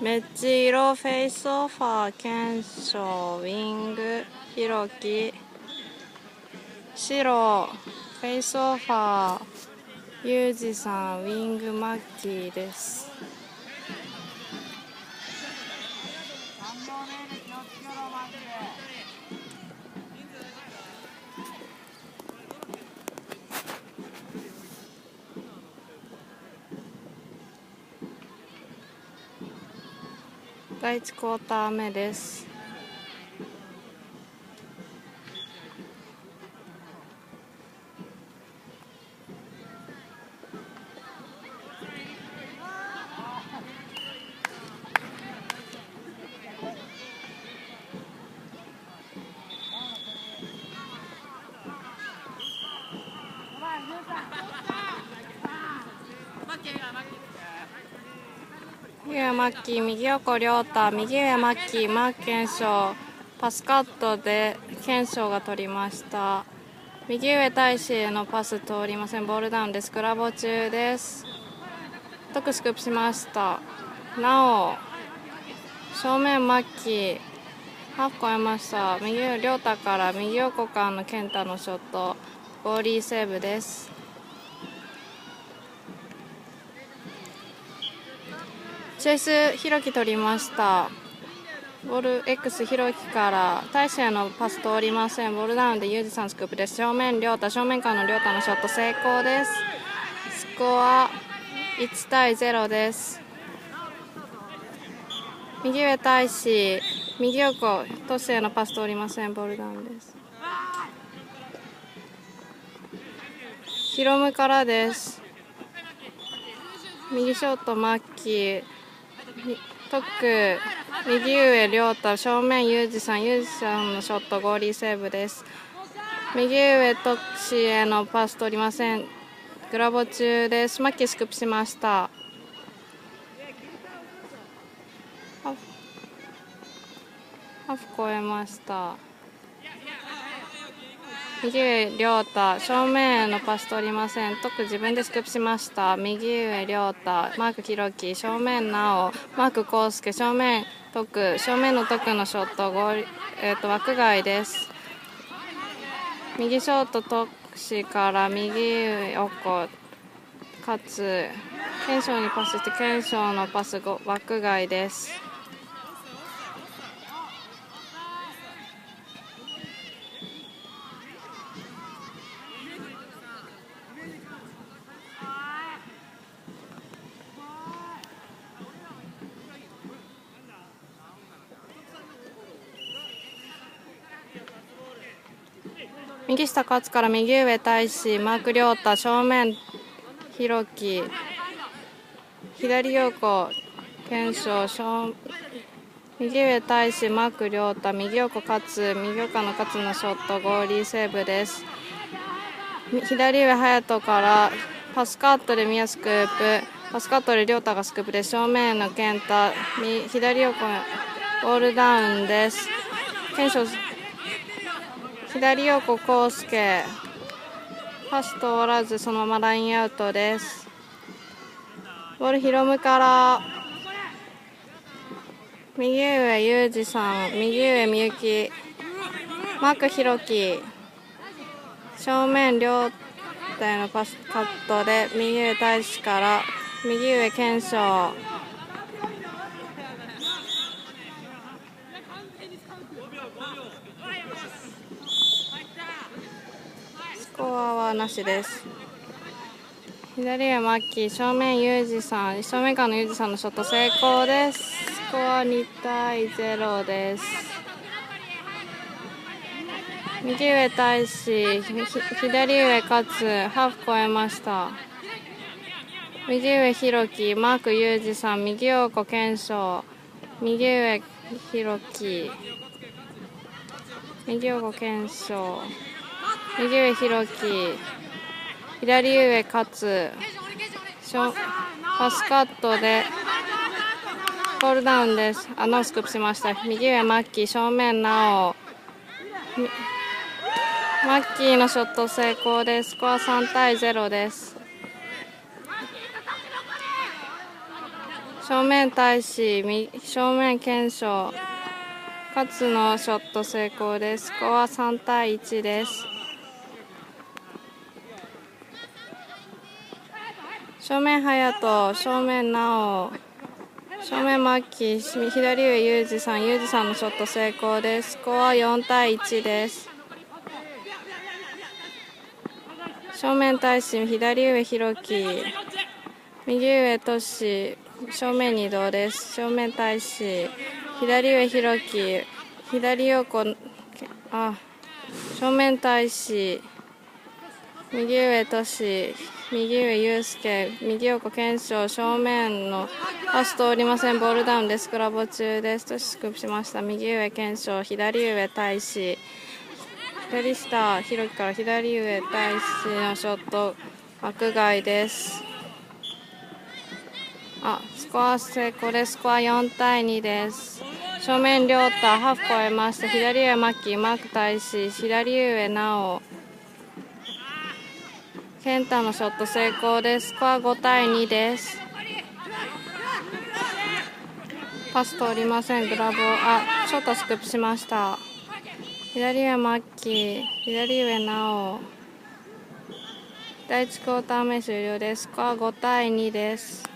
メッチ色フェイスオファー検証ウィングひろき白フェイスオファーユージさんウィングマッキーです。第1クォーター目です。右上マッキー、右横亮太、右上マッキー、マーク検証、パスカットで検証が取りました。右上大使へのパス通りません。ボールダウンです。グラボ中です。特スクープしました。なお正面マッキーハーフ超えました。右上亮太から右横間の健太のショットゴーリーセーブです。チェイスひろき取りました。ボール X ひろきから大勢のパス通りません。ボールダウンでユージさんスクープです。正面亮太、正面からの亮太のショット成功です。スコア1対0です。右上大使、右横トスへのパス通りません。ボールダウンです。ヒロムからです。右ショットマッキー、トック右上亮太、正面ユージさんのショットゴーリーセーブです。右上トックシへのパス取りません。グラボ中です。マッキースクープしました。ハーフ超えました。右上亮太、正面へのパス取りません。トック自分でスクープしました。右上亮太、マークひろき、正面なお、マークこうすけ、正面トック、正面のトックのショット枠外です。右ショートトックシから右上横かつ検証にパスして検証のパス枠外です。右下勝から右上大使マーク亮太、正面ひろき、左横検証右上大使マーク亮太、右横勝右横の勝のショットゴーリーセーブです。左上隼人からパスカットで宮スクープ、パスカットで亮太がスクープで正面の健太、左横ボールダウンです。検証左横康介、パス通らずそのままラインアウトです。ボールヒロムから右上ユージさん、右上みゆき、マークひろき、正面亮太へのパスカットで右上大使から右上検証、スコアはなしです。左上マッキー、正面ユージさん、正面からのユージさんのショット成功です。スコア2対0です。右上大使、左上勝ハーフ超えました。右上ひろき、マークユージさん、右横検証、右上ひろき、右横検証、右上ひろき、左上勝パスカットでボールダウンです。ノースクープしました。右上マッキー、正面なおマッキーのショット成功です。スコア3対0です。正面対し正面検証、勝のショット成功です。スコア3対1です。正面隼人、正面直央、正面マッキー、左上ユージさんのショット成功です。スコア4対1です。正面対し左上弘樹、右上トシ、正面2度です。正面対し左上弘樹、左横正面対し右上トシ、右上祐介、右横検証、正面のパス通りません。ボールダウンです。クラボ中です。トシスクープしました。右上検証、左上大使、左下弘樹から左上大使のショット枠外です。スコア成功です。スコア4対2です。正面亮太ハーフ超えました。左上マッキー、マーク大使、左上直健太のショット成功です。スコア5対2です。パス通りません。グラブをショットスクープしました。左上マッキー、左上直第1クォーター目終了です。スコア5対2です。